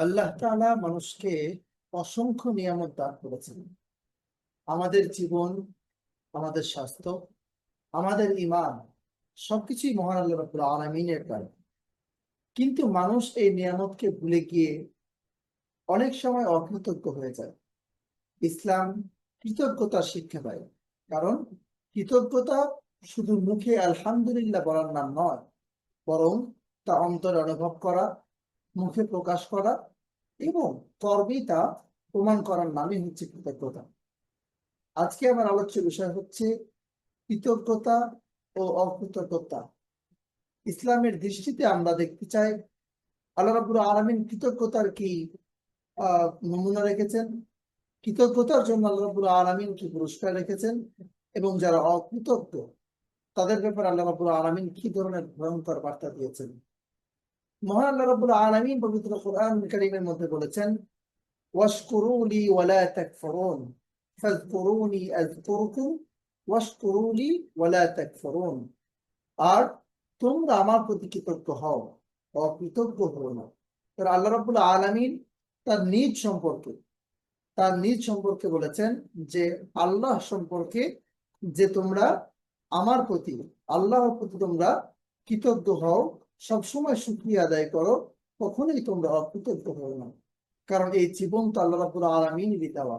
আল্লাহ তাআলা মানুষকে অসংখ্য নিয়ামত দান করেছেন। আমাদের জীবন, আমাদের স্বাস্থ্য, আমাদের ঈমান সবকিছুই মহান আল্লাহ রাব্বুল আলামিনের দান। কিন্তু মানুষ এই নিয়ামতকে ভুলে গিয়ে অনেক সময় অকৃতজ্ঞ হয়ে যায়। ইসলাম কৃতজ্ঞতার শিক্ষা দেয়। কারণ কৃতজ্ঞতা শুধু মুখে আলহামদুলিল্লাহ বলার নাম নয়, বরং তা অন্তরে অনুভব করা, মুখে প্রকাশ করা এবং কর্মে তা প্রমাণ করার নামই হচ্ছে কৃতজ্ঞতা। আজকে আমার আলোচ্য বিষয় হচ্ছে কৃতজ্ঞতা ও অকৃতজ্ঞতা। ইসলামের দৃষ্টিতে আমরা দেখতে চাই আল্লাহ রাব্বুল আলামিন কৃতজ্ঞতার কি নমুনা রেখেছেন, কৃতজ্ঞতার জন্য আল্লাহ রাব্বুল আলামিন কি পুরস্কার রেখেছেন, এবং যারা অকৃতজ্ঞ তাদের ব্যাপারে আল্লাহ রাব্বুল আলামিন কি ধরনের ভয়ঙ্কর বার্তা দিয়েছেন। মহান আল্লাহ রাব্বুল আলামিন পবিত্র কোরআন কারীমের মধ্যে বলেছেন, ওয়াশকুরু লি ওয়ালা তাকফুরুন ফাযকুরুনি আযকুরুকুম ওয়াশকুরু লি ওয়ালা তাকফুরুন। আর তোমরা আমার প্রতি কৃতজ্ঞ হও, অকৃতজ্ঞ হও না। তার আল্লাহ রাব্বুল আলামিন তার নিজ সম্পর্কে বলেছেন যে আল্লাহ সম্পর্কে যে তোমরা আমার প্রতি, আল্লাহর প্রতি তোমরা কৃতজ্ঞ হও, সবসময় শুকরিয়া আদায় করো, কখনোই তোমরা অকৃতজ্ঞ হও না। কারণ এই জীবন তো আল্লাহ রাব্বুল আলামিনই দেওয়া।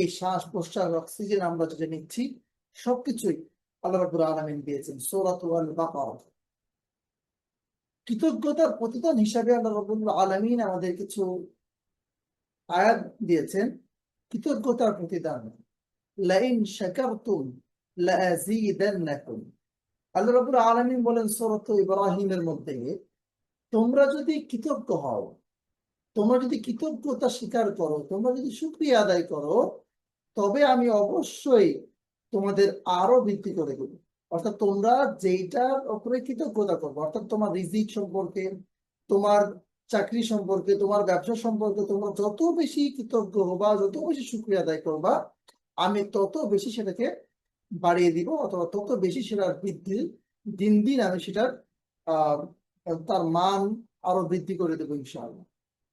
এই শ্বাস প্রশ্বাস অক্সিজেন আমরা যেটা নিচ্ছি সবকিছুই আল্লাহ রাব্বুল আলামিন দিয়েছেন। সূরাতুল বাকারা। কৃতজ্ঞতার প্রতিদান হিসাবে আল্লাহ রাব্বুল আলামিন আমাদের কিছু আয়াত দিয়েছেন। কৃতজ্ঞতার প্রতিদান, লাইন শাকারতুম লাযীদান্নাকুম। আল্লাহ রাব্বুল আলামিন বলেন সূরা ইব্রাহিমের মধ্যে, তোমরা যদি কৃতজ্ঞ হও, তোমরা যদি কৃতজ্ঞতা স্বীকার করো, তোমরা যদি শুকরিয়া আদায় করো, তবে আমি অবশ্যই তোমাদের আরো বৃদ্ধি করে দেব। অর্থাৎ তোমরা যেইটার উপরে কৃতজ্ঞতা করবো, অর্থাৎ তোমার রিজিক সম্পর্কে, তোমার চাকরি সম্পর্কে, তোমার ব্যবসা সম্পর্কে তোমরা যত বেশি কৃতজ্ঞ হবা, যত বেশি শুকরিয়া আদায় করবা, আমি তত বেশি সেটাকে বাড়িয়ে দিব, অথবা তত বেশি সেটার বৃদ্ধি, দিন দিন আমি সেটার আহ তার মান আরো বৃদ্ধি করে দেবো ইনশাআল্লাহ।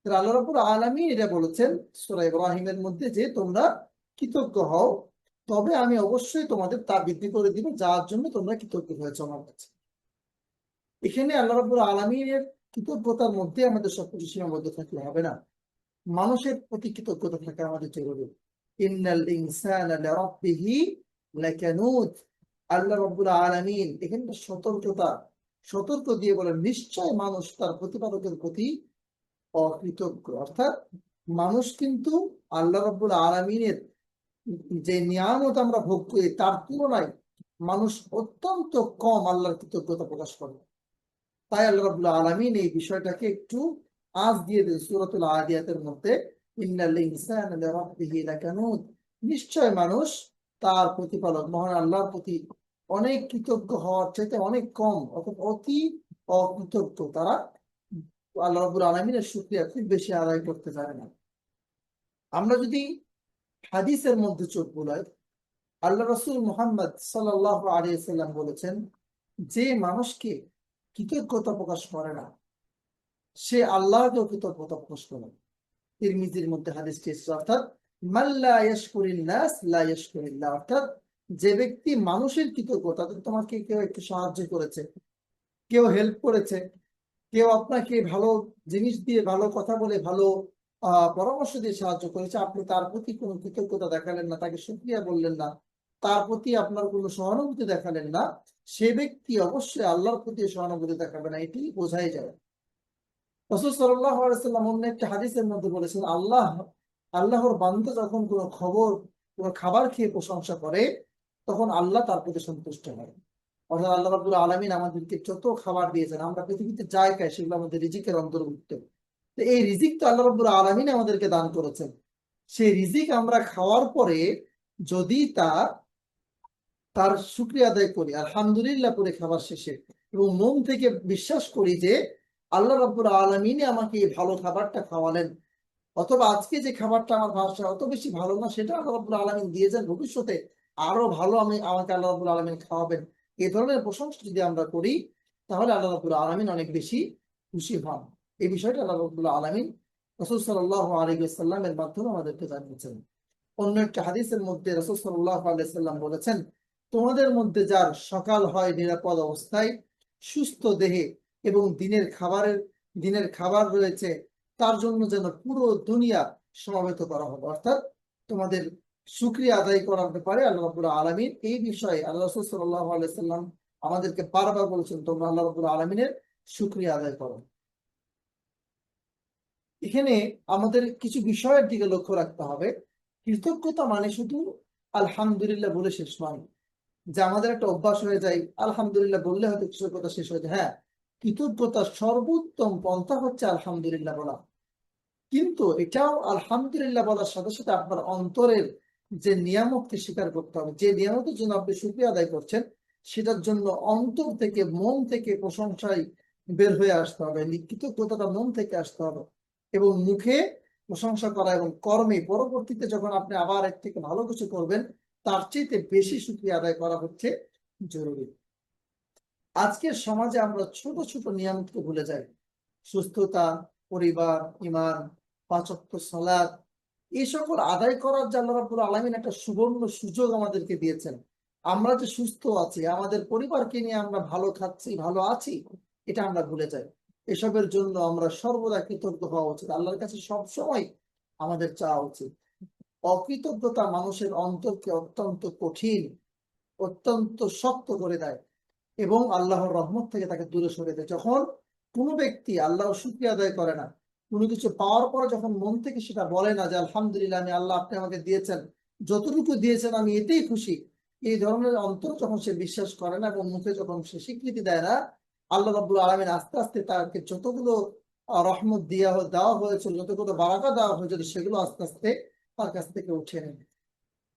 আল্লাহ রাব্বুল আলামিন এটা বলেছেন সূরা ইব্রাহিমের মধ্যে যে তোমরা কৃতজ্ঞ হও, তবে আমি অবশ্যই তোমাদের তা বৃদ্ধি করে দিব, যার জন্য তোমরা কৃতজ্ঞ হয়েছো আমার কাছে। এখানে আল্লাহ রাব্বুল আলামিনের কৃতজ্ঞতার মধ্যে আমাদের সবকিছু সীমাবদ্ধ থাকলে হবে না, মানুষের প্রতি কৃতজ্ঞতা থাকা আমাদের জরুরি। ইন্নাল ইনসানা লিরাব্বিহি লাকানুত। আল্লাহ রাব্বুল আলামিন এখানে সতর্ক দিয়ে বলেন, নিশ্চয় মানুষ তার প্রতিপালকের প্রতি অকৃতজ্ঞ। অর্থাৎ মানুষ কিন্তু আল্লাহ রাব্বুল আলামিনের যে নিয়ামত আমরা ভোগ করি তার তুলনায় মানুষ অত্যন্ত কম আল্লাহর কৃতজ্ঞতা প্রকাশ করে। তাই আল্লাহ রাব্বুল আলামিন এই বিষয়টাকে একটু আঁচ দিয়ে দেন সূরাতুল আদিয়াতের মধ্যে, ইন্নাল ইনসানা লিরাব্বিহি লাকানুত। নিশ্চয় মানুষ তার প্রতিপালক মহান আল্লাহর প্রতি অনেক কৃতজ্ঞ হওয়ার চাইতে অনেক কম, অর্থাৎ অতি অকৃতজ্ঞ। তারা আল্লাহ রাব্বুল আলামিনের শুকরিয়া খুব বেশি আদায় করতে পারে না। আমরা যদি হাদিসের মধ্যে চোখ বুলাই, আল্লাহ রাসূল মুহাম্মদ সাল্লাল্লাহু আলাইহি সাল্লাম বলেছেন, যে মানুষকে কৃতজ্ঞতা প্রকাশ করে না, সে আল্লাহকেও কৃতজ্ঞতা প্রকাশ করে। তিরমিজির মধ্যে হাদিসটি এসেছে, অর্থাৎ মান লা ইয়াশকুরিন নাস লা ইয়াশকুরিল্লাহ। অর্থাৎ যে ব্যক্তি মানুষের কৃতজ্ঞতা, তোমাকে কেউ একটু সাহায্য করেছে, কেউ হেল্প করেছে, কেউ আপনাকে ভালো জিনিস দিয়ে, ভালো কথা বলে, ভালো পরামর্শ দিয়ে সাহায্য করেছে, আপনি তার প্রতি কোনো কৃতজ্ঞতা দেখালেন না, তাকে শুকরিয়া বললেন না, তার প্রতি আপনার কোনো সহানুভূতি দেখালেন না, সে ব্যক্তি অবশ্যই আল্লাহর প্রতি সহানুভূতি দেখাবে না, এটি বোঝাই যায়। রাসূল সাল্লাল্লাহু আলাইহি সাল্লাম অন্য একটা হাদিসের মধ্যে বলেছেন, আল্লাহর বান্দা যখন কোনো খাবার খেয়ে প্রশংসা করে, তখন আল্লাহ তার প্রতি সন্তুষ্ট হয়। অর্থাৎ আল্লাহ রাব্বুল আলামিন আমাদেরকে যত খাবার দিয়েছেন, আমরা পৃথিবীতে যাই খাই সেগুলো আমাদের রিজিকের অন্তর্ভুক্ত। তো এই রিজিক তো আল্লাহ রাব্বুল আলামিন আমাদেরকে দান করেছেন। সেই রিজিক আমরা খাওয়ার পরে যদি তার শুকরিয়া আদায় করি, আলহামদুলিল্লাহ করে খাবার শেষে, এবং মন থেকে বিশ্বাস করি যে আল্লাহ রাব্বুল আলামিন আমাকে এই ভালো খাবারটা খাওয়ালেন, অথবা আজকে যে খাবারটা আমার ভাষা অত বেশি ভালো না, সেটা আল্লাহ রাব্বুল আলামিন দিয়েছেন, ভবিষ্যতে আরো ভালো আমাকে আল্লাহ রাব্বুল আলামিন খাওয়াবেন, এই ধরনের প্রশংসা যদি আমরা করি, তাহলে আল্লাহ রাব্বুল আলামিন অনেক বেশি খুশি হন। এই বিষয়টা আল্লাহ রাব্বুল আলামিন রাসূল সাল্লাল্লাহু আলাইহি ওয়াসাল্লামের মাধ্যমে আমাদেরকে জানিয়েছেন। অন্য একটা হাদিসের মধ্যে রাসূল সাল্লাল্লাহু আলাইহি ওয়াসাল্লাম বলেছেন, তোমাদের মধ্যে যার সকাল হয় নিরাপদ অবস্থায়, সুস্থ দেহে এবং দিনের খাবার রয়েছে, তার জন্য যেন পুরো দুনিয়া সমবেত করা হবে। অর্থাৎ তোমাদের শুকরিয়া আদায় করার ব্যাপারে আল্লাহ রাব্বুল আলামিন এই বিষয়ে আল্লাহ রাসূল সাল্লাল্লাহু আলাইহি ওয়াসাল্লাম আমাদেরকে বারবার বলেছেন, তোমরা আল্লাহ রাব্বুল আলামিনের শুকরিয়া আদায় করো। এখানে আমাদের কিছু বিষয়ের দিকে লক্ষ্য রাখতে হবে। কৃতজ্ঞতা মানে শুধু আলহামদুলিল্লাহ বলে শেষ নয়, যে আমাদের একটা অভ্যাস হয়ে যায় আলহামদুলিল্লাহ বললে হয়তো কৃতজ্ঞতা শেষ হয়ে যায়। হ্যাঁ, কৃতজ্ঞতার সর্বোত্তম পন্থা হচ্ছে আলহামদুলিল্লাহ বলা, কিন্তু এটাও আলহামদুলিল্লাহ বলার সাথে সাথে আপনার অন্তরের যে নিয়ামতকে স্বীকার করতে হবে। যে নিয়ামতের জন্য আপনি শুকরিয়া আদায় করছেন, সেটার জন্য অন্তর থেকে, মন থেকে প্রশংসায় বের হয়ে আসতে হবে। কৃতজ্ঞতাটা মন থেকে আসতে হবে এবং মুখে প্রশংসা করা এবং কর্মে পরবর্তীতে যখন আপনি আবার এর থেকে ভালো কিছু করবেন, তার চেয়ে বেশি শুকরিয়া আদায় করা হচ্ছে জরুরি। আজকের সমাজে আমরা ছোট ছোট নিয়ামতকে ভুলে যাই। সুস্থতা, পরিবার, ঈমান, পাঁচ ওয়াক্ত সালাত, এই সকল আদায় করার যে আল্লাহ রাব্বুল আলামিন একটা সুবর্ণ সুযোগ আমাদেরকে দিয়েছেন। আমরা যে সুস্থ আছি, আমাদের পরিবারকে নিয়ে আমরা ভালো খাচ্ছি, ভালো আছি, এটা আমরা ভুলে যাই। এসবের জন্য আমরা সর্বদা কৃতজ্ঞ হওয়া উচিত। আল্লাহর কাছে সব সময় আমাদের চাওয়া উচিত। অকৃতজ্ঞতা মানুষের অন্তরকে অত্যন্ত কঠিন, অত্যন্ত শক্ত করে দেয় এবং আল্লাহর রহমত থেকে তাকে দূরে সরে দেয়। যখন কোনো ব্যক্তি আল্লাহর শুকরিয়া আদায় করে না, কোনো কিছু পাওয়ার পরে যখন মন থেকে সেটা বলে না যে আলহামদুলিল্লাহ, আমি আল্লাহ আপনি আমাকে দিয়েছেন, যতটুকু দিয়েছেন আমি এতেই খুশি, এই ধরনের অন্তর যখন সে বিশ্বাস করে না এবং মুখে যখন সে স্বীকৃতি দেয় না, আল্লাহ রাব্বুল আলামিন আস্তে আস্তে তাকে যতগুলো রহমত দেওয়া হয়েছিল, যতগুলো বারাকা দেওয়া হয়েছিল, সেগুলো আস্তে আস্তে তার কাছ থেকে উঠে নেবে।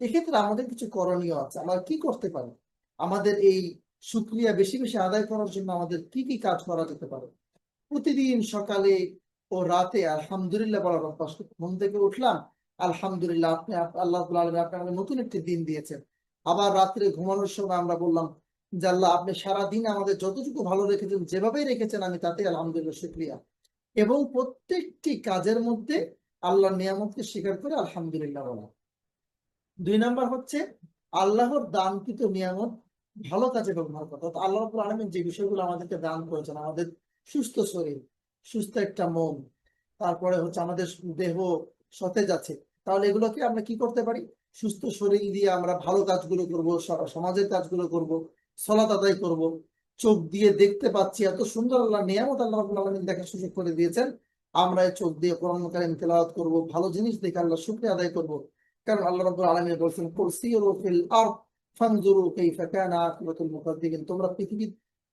এক্ষেত্রে আমাদের কিছু করণীয় আছে। আমরা কি করতে পারি? আমাদের এই শুকরিয়া বেশি বেশি আদায় করার জন্য আমাদের কি কি কাজ করা যেতে পারে? প্রতিদিন সকালে ও রাতে আলহামদুলিল্লাহ বলার অভ্যাস করতে। ঘুম থেকে উঠলাম, আলহামদুলিল্লাহ, আল্লাহ রাব্বুল আলামিন আপনি আমাকে নতুন একটি দিন দিয়েছেন। আবার রাত্রে ঘুমানোর সময় আমরা বললাম যে আল্লাহ আপনি সারা দিন আমাদের যতটুকু ভালো রেখেছেন, যেভাবেই রেখেছেন, আমি তাতে আলহামদুলিল্লাহ শুকরিয়া। এবং প্রত্যেকটি কাজের মধ্যে আল্লাহর নিয়ামতকে স্বীকার করে আলহামদুলিল্লাহ বলা। 2 নম্বর হচ্ছে আল্লাহর দানকৃত নিয়ামত ভালো কাজে ব্যবহার করা। অর্থাৎ আল্লাহ রাব্বুল আলামিন যে বিষয়গুলো আমাদেরকে দান করেছেন, আমাদের সুস্থ শরীর, সুস্থ একটা মন, তারপরে হচ্ছে আমাদের দেহ সতেজ আছে, তাহলে এগুলোকে আমরা কি করতে পারি? সুস্থ শরীর দিয়ে আমরা ভালো কাজগুলো করব, সমাজের কাজগুলো করব, সালাত আদায় করব। চোখ দিয়ে দেখতে পাচ্ছি, এত সুন্দর আল্লাহ নিয়ামত আল্লাহ রাব্বুল আলামিন দেখার সুযোগ করে দিয়েছেন। আমরা এই চোখ দিয়ে কোরআন কারীম তেলাওয়াত করব, ভালো জিনিস দেখে আল্লাহ শুকরিয়া আদায় করব। কারণ আল্লাহ রাব্বুল আলামিন বলেছেন, কুল সিরু ফিল আরদ ফানজুরু কাইফা কানা আকিবাতুল মুকাদ্দিবিন। তোমরা পৃথিবী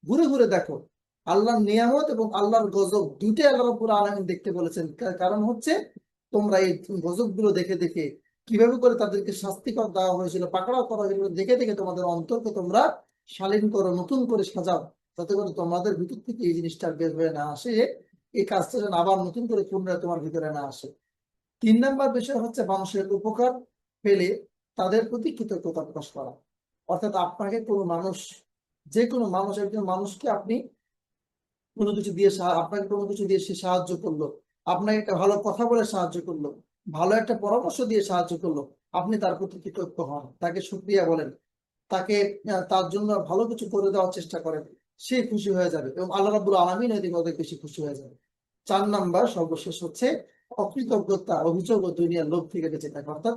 ঘুরে ঘুরে দেখো। আল্লাহর নিয়ামত এবং আল্লাহর গজব দুইটাই আল্লাহ রাব্বুল আলামিন দেখতে বলেছেন। কারণ হচ্ছে তোমরা এই গজব গুলো দেখে দেখে কিভাবে করে তাদেরকে শাস্তিকর দেওয়া হয়েছিল, পাকড়াও করা হয়েছিল, দেখে দেখে তোমাদের অন্তরকে তোমরা শালীন করো, নতুন করে সাজাও, যাতে করে তোমাদের ভিতর থেকে এই জিনিসটা বের হয়ে না আসে, এই কাজটা যেন আবার নতুন করে পুনরায় তোমার ভিতরে না আসে। 3 নম্বর বিষয় হচ্ছে মানুষের উপকার পেলে তাদের প্রতি কৃতজ্ঞতা প্রকাশ করা। অর্থাৎ আপনাকে কোনো মানুষ, যে কোনো মানুষ, একজন মানুষকে আপনি কোনো কিছু দিয়ে আপনাকে কোনো কিছু দিয়ে সে সাহায্য করলো, আপনাকে একটা ভালো কথা বলে সাহায্য করলো, ভালো একটা পরামর্শ দিয়ে সাহায্য করলো, আপনি তার প্রতি কৃতজ্ঞ হন, তাকে শুকরিয়া বলেন, তাকে তার জন্য ভালো কিছু করে দেওয়ার চেষ্টা করেন, সে খুশি হয়ে যাবে এবং আল্লাহ রাব্বুল আলামিন এদিকে অনেক বেশি খুশি হয়ে যাবে। 4 নম্বর সর্বশেষ হচ্ছে অকৃতজ্ঞতা, অভিযোগ ও দুনিয়ার লোভ থেকে বেঁচে থাকা। অর্থাৎ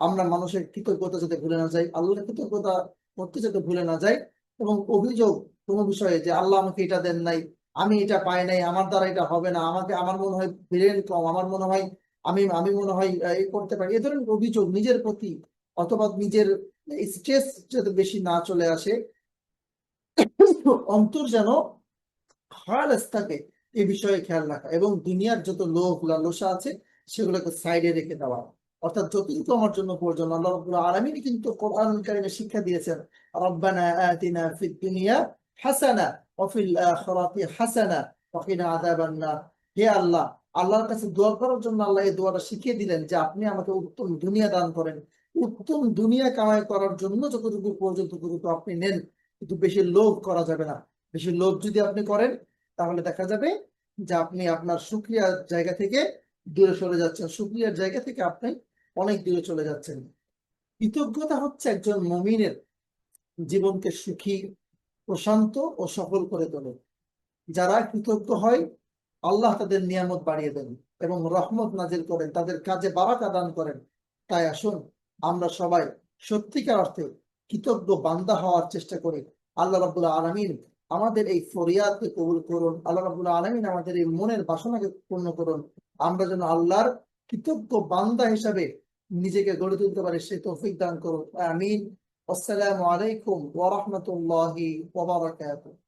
আমরা মানুষের কৃতজ্ঞতা যাতে ভুলে না যাই, আল্লাহর কৃতজ্ঞতা করতে যাতে ভুলে না যাই, এবং অভিযোগ কোনো বিষয়ে যে আল্লাহ আমাকে এটা দেন নাই, আমি এটা পাই নাই, আমার দ্বারা এটা হবে না, আমাকে, আমার মনে হয় ব্রেন কম, আমার মনে হয় আমি আমি মনে হয় এই করতে পারি, এ ধরনের অভিযোগ নিজের প্রতি অথবা নিজের স্ট্রেস যাতে বেশি না চলে আসে, অন্তর যেন খালাস থাকে, এই বিষয়ে খেয়াল রাখা এবং দুনিয়ার যত লোভ লালসা আছে সেগুলোকে সাইডে রেখে দেওয়া। অর্থাৎ যতটুকু আমার জন্য প্রয়োজন, আল্লাহ রাব্বুল আলামিন কিন্তু কোরআনুল কারীমে শিক্ষা দিয়েছেন, রব্বানা আতিনা ফিদ দুনিয়া হাসানা ওয়া ফিল আখিরাতি হাসানা ওয়া কিনা আযাবান নার। হে আল্লাহ, আল্লাহর কাছে দোয়া করার জন্য আল্লাহ এই দোয়াটা শিখিয়ে দিলেন যে আপনি আমাকে উত্তম দুনিয়া দান করেন। উত্তম দুনিয়া কামাই করার জন্য যতটুকু প্রয়োজন ততটুকু আপনি নেন, কিন্তু বেশি লোভ করা যাবে না। বেশি লোভ যদি আপনি করেন, তাহলে দেখা যাবে যে আপনি আপনার শুকরিয়ার জায়গা থেকে দূরে সরে যাচ্ছেন, শুকরিয়ার জায়গা থেকে আপনি অনেক দূরে চলে যাচ্ছেন। কৃতজ্ঞতা হচ্ছে একজন মুমিনের জীবনকে সুখী, প্রশান্ত ও সফল করে তোলে। যারা কৃতজ্ঞ হয়, আল্লাহ তাদের নিয়ামত বাড়িয়ে দেন এবং রহমত নাজিল করেন, তাদের কাজে বারাকা দান করেন। তাই আসুন আমরা সবাই সত্যিকার অর্থে কৃতজ্ঞ বান্দা হওয়ার চেষ্টা করি। আল্লাহ রাব্বুল আলামিন আমাদের এই ফরিয়াদকে কবুল করুন। আল্লাহ রাব্বুল আলামিন আমাদের এই মনের বাসনাকে পূর্ণ করুন। আমরা যেন আল্লাহর কৃতজ্ঞ বান্দা হিসাবে নিজেকে গড়ে তুলতে পারি, সেই তৌফিক দান করুন। আমিন। আসসালামু আলাইকুম ওয়া রাহমাতুল্লাহি ওয়া বারাকাতুহু।